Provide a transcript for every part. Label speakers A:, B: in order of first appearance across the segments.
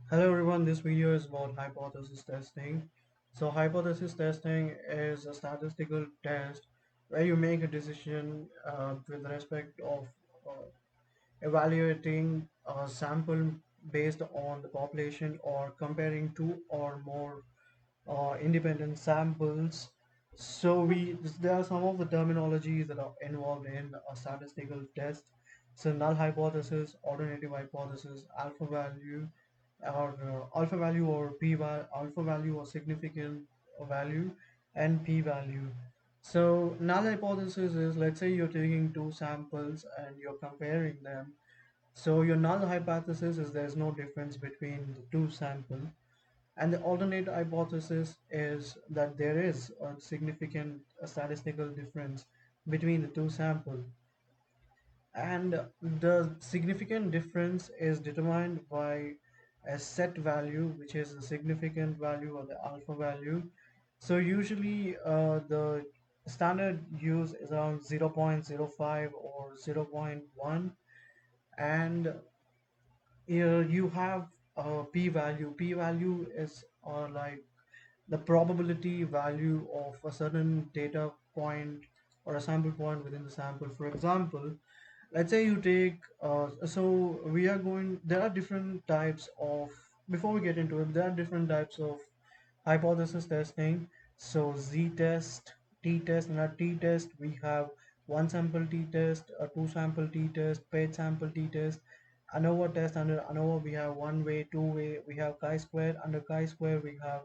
A: Hello everyone, this video is about hypothesis testing. So hypothesis testing is a statistical test where you make a decision with respect of evaluating a sample based on the population or comparing two or more independent samples. So there are some of the terminologies that are involved in a statistical test. So null hypothesis, alternative hypothesis, alpha value or alpha value or significant value, and p value. So null hypothesis is, let's say you're taking two samples and you're comparing them. So your null hypothesis is there's no difference between the two samples, and the alternate hypothesis is that there is a significant statistical difference between the two samples. And the significant difference is determined by a set value, which is the significant value or the alpha value. So usually the standard use is around 0.05 or zero point 0.1, and you have a p-value. P-value is like the probability value of a certain data point or a sample point within the sample. For example, let's say you take so we are going there are different types of, before we get into it, there are different types of hypothesis testing. So Z-test, T-test. In our T-test we have one sample T-test, a two sample T-test, paired sample T-test. ANOVA test, under ANOVA we have one way, two way, we have chi-square. Under chi-square we have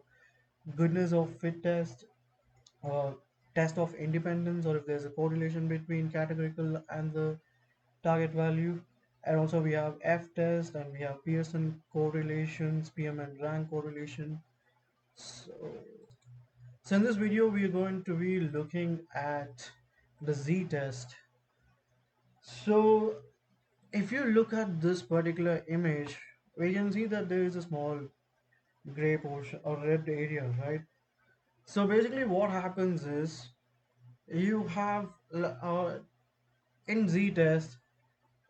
A: goodness of fit test, uh, test of independence, or if there's a correlation between categorical and the target value. And also we have F test, and we have Pearson correlations, PM and rank correlation. So, so in this video we are going to be looking at the Z test. So if you look at this particular image, we can see that there is a small gray portion or red area, right? So basically what happens is you have in Z-test,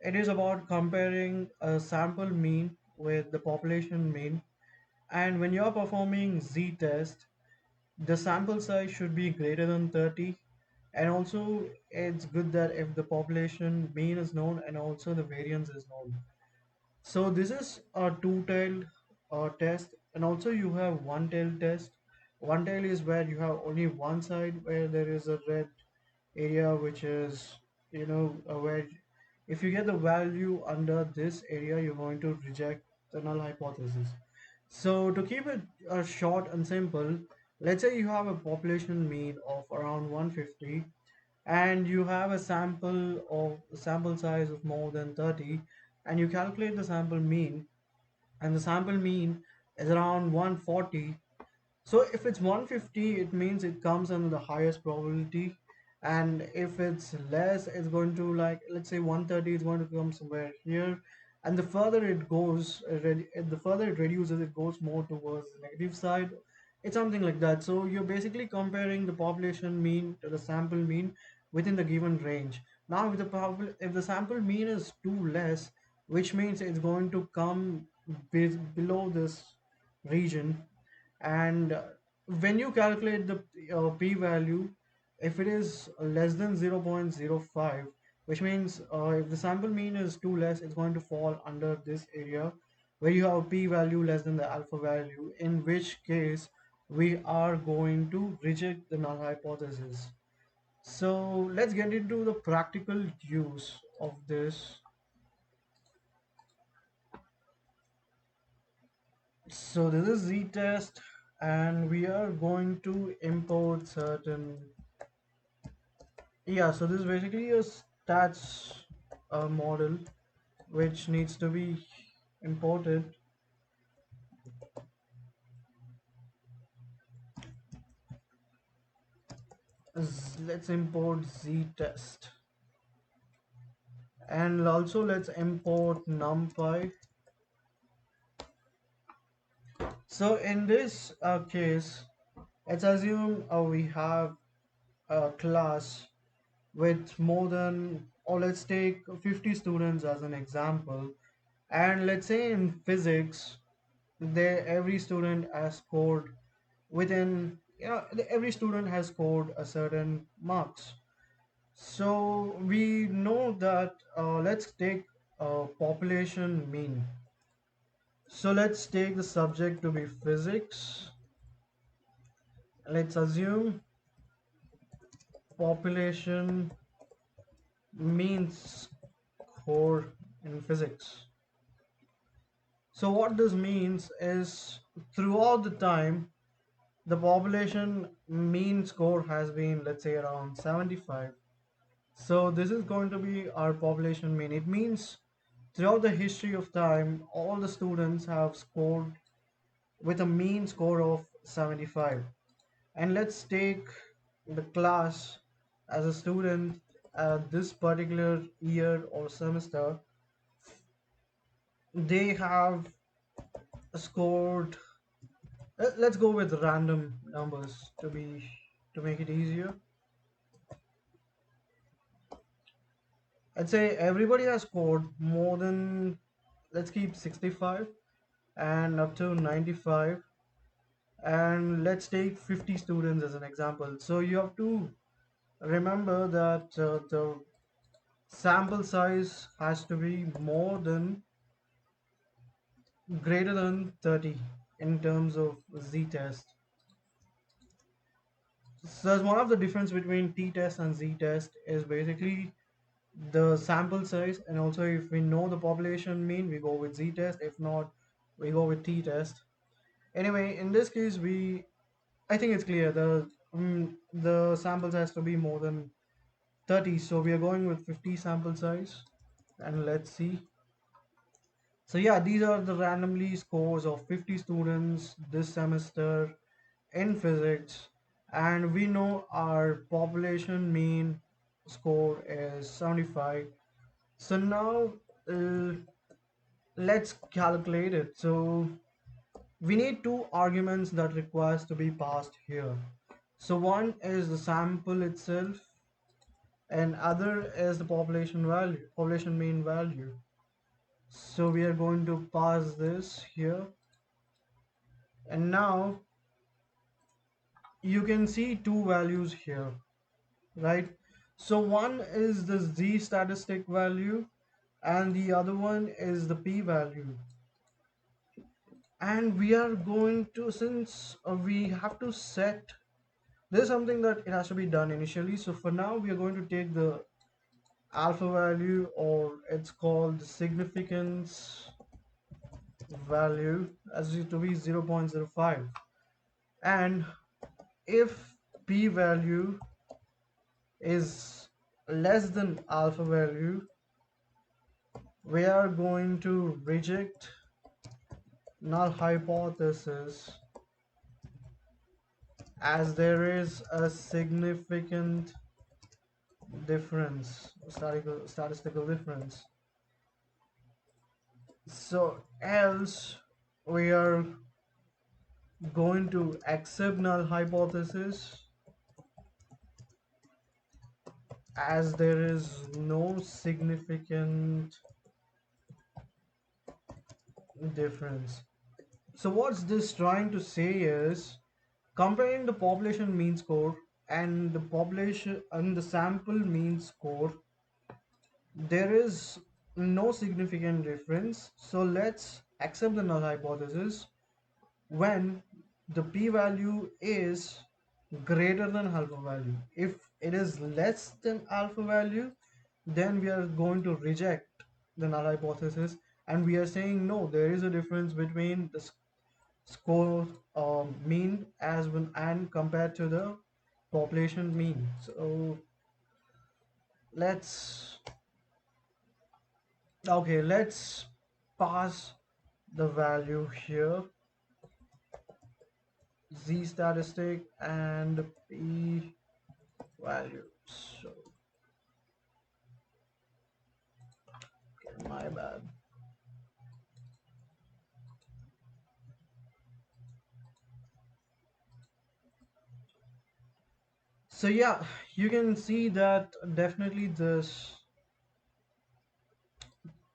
A: it is about comparing a sample mean with the population mean. And when you're performing Z-test, the sample size should be greater than 30. And also it's good that if the population mean is known and also the variance is known. So this is a two-tailed test, and also you have one-tailed test. One tail is where you have only one side where there is a red area, which is, where if you get the value under this area, you're going to reject the null hypothesis. So to keep it short and simple, let's say you have a population mean of around 150, and you have a sample size of more than 30, and you calculate the sample mean, and the sample mean is around 140. So if it's 150, it means it comes under the highest probability. And if it's less, it's going to, like, let's say 130 is going to come somewhere here. And the further it goes, the further it reduces, it goes more towards the negative side. It's something like that. So you're basically comparing the population mean to the sample mean within the given range. Now, if the sample mean is too less, which means it's going to come below this region. And when you calculate the p-value, if it is less than 0.05, which means if the sample mean is too less, it's going to fall under this area where you have p-value less than the alpha value, in which case we are going to reject the null hypothesis. So let's get into the practical use of this. So this is Z-test, and we are going to import certain. Yeah, so this is basically a stats model which needs to be imported. Let's import Z-test, and also let's import numpy. So in this case, let's assume we have a class with more than, or let's take 50 students as an example. And let's say in physics every student has scored within, every student has scored a certain marks. So we know that, let's take population mean. So let's take the subject to be physics. Let's assume population means score in physics. So what this means is, throughout the time, the population mean score has been, let's say, around 75. So this is going to be our population mean. It means throughout the history of time, all the students have scored with a mean score of 75. And let's take the class as a student this particular year or semester. They have scored, let's go with random numbers to make it easier. I'd say everybody has scored more than, let's keep 65 and up to 95, and let's take 50 students as an example. So you have to remember that the sample size has to be greater than 30 in terms of z-test. So one of the difference between t-test and z-test is basically the sample size, and also if we know the population mean, we go with z-test. If not, we go with t-test. Anyway, in this case, I think it's clear, the samples has to be more than 30, so we are going with 50 sample size. And let's see. So yeah, these are the randomly scores of 50 students this semester in physics, and we know our population mean score is 75. So now, uh, let's calculate it. So we need two arguments that requires to be passed here. So one is the sample itself, and other is the population mean value. So we are going to pass this here, and now you can see two values here, right? So one is the z statistic value, and the other one is the p value. And we are going to, since we have to set, there's something that it has to be done initially. So for now, we are going to take the alpha value, or it's called the significance value, as it to be 0.05. And if p value is less than alpha value, we are going to reject null hypothesis, as there is a significant difference, statistical difference. So else we are going to accept null hypothesis, as there is no significant difference. So what's this trying to say is, comparing the population mean score and the sample mean score, there is no significant difference. So let's accept the null hypothesis when the p-value is greater than alpha value. If it is less than alpha value, then we are going to reject the null hypothesis, and we are saying no, there is a difference between the score mean as when and compared to the population mean. So let's okay, let's pass the value here, z statistic and p value. So my bad. So yeah, you can see that definitely this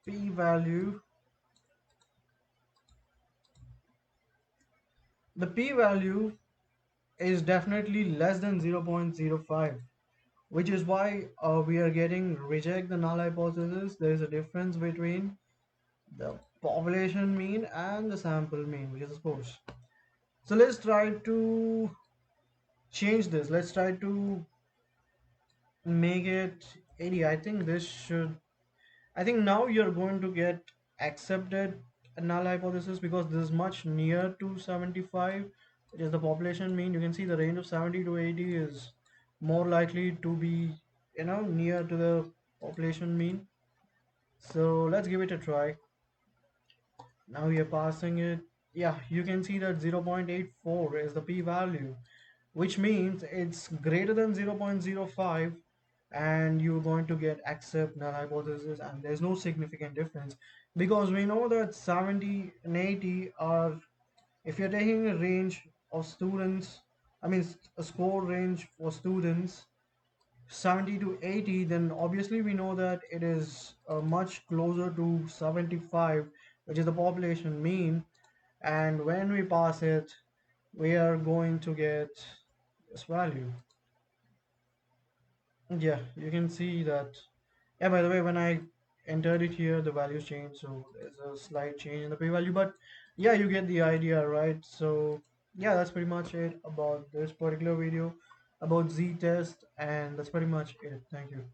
A: p value The p-value is definitely less than 0.05, which is why we are getting reject the null hypothesis. There is a difference between the population mean and the sample mean, which is of course. So let's try to change this. Let's try to make it 80. I think this should, I think now you're going to get accepted null hypothesis because this is much near to 75, which is the population mean. You can see the range of 70 to 80 is more likely to be, near to the population mean. So let's give it a try. Now we are passing it. Yeah, you can see that 0.84 is the p-value, which means it's greater than 0.05, and you're going to get accept null hypothesis, and there's no significant difference because we know that 70 and 80 are, if you're taking a range of students, I mean a score range for students 70 to 80, then obviously we know that it is much closer to 75, which is the population mean. And when we pass it, we are going to get this value. Yeah, you can see that. Yeah, by the way, when I entered it here, the values changed, so there's a slight change in the p-value, but yeah, you get the idea, right? So yeah, that's pretty much it about this particular video about z-test, and that's pretty much it. Thank you.